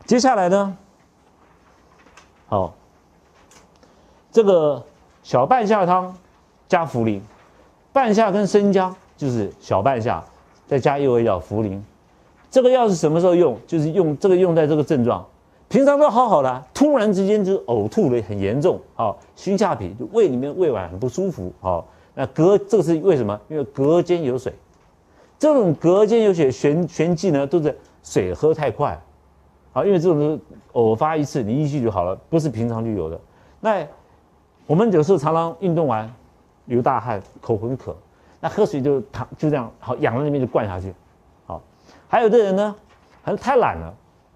接下来呢，好，这个小半夏汤加茯苓，半夏跟生姜就是小半夏，再加一味药茯苓。这个药是什么时候用？就是用这个用在这个症状，平常都好好的、突然之间就呕吐的很严重，好，熏下痞，就胃里面胃脘很不舒服，好，那这个是为什么？因为隔间有水，这种隔间有水旋剂呢，都是水喝太快，好，因为这种是偶发一次，你一去就好了，不是平常就有的。那我们有时候常常运动完流大汗，口很渴，那喝水就这样，好，仰在那边就灌下去。还有的人呢，还是太懒了，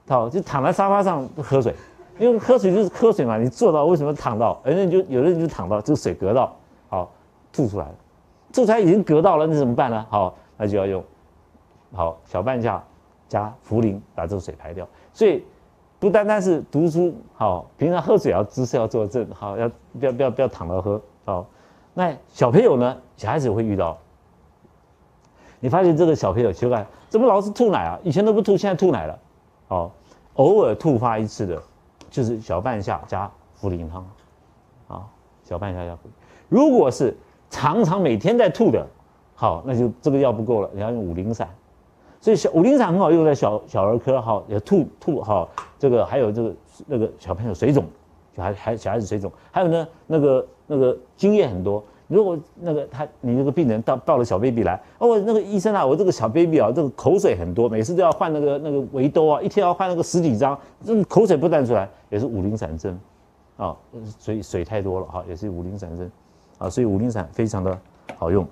好，就躺在沙发上喝水，因为喝水就是喝水嘛，你坐到为什么躺到？有的人就躺到，这个水隔到，好，吐出来了，吐出来已经隔到了，那怎么办呢？好，那就要用好小半夏加茯苓把这个水排掉。所以不单单是读书好，平常喝水要姿势要坐正，好，要不要躺着喝，好。那小朋友呢，小孩子会遇到。你发现这个小朋友奇怪，怎么老是吐奶啊？以前都不吐，现在吐奶了。哦，偶尔突发一次的，就是小半夏加茯苓汤，啊，小半夏加茯苓。如果是常常每天在吐的，好，那就这个药不够了，你要用五苓散。所以五苓散很好用在小儿科，好，也吐好，这个还有这个那个小朋友水肿，小孩子水肿，还有呢那个经验很多。如果你这个病人抱了小 baby 来，哦，那个医生啊，我这个小 baby 啊，这个口水很多，每次都要换那个围兜啊，一天要换那个10几张，这个口水不断出来，也是五苓散针，啊，所以水太多了哈，也是五苓散针，啊，所以五苓散非常的好用。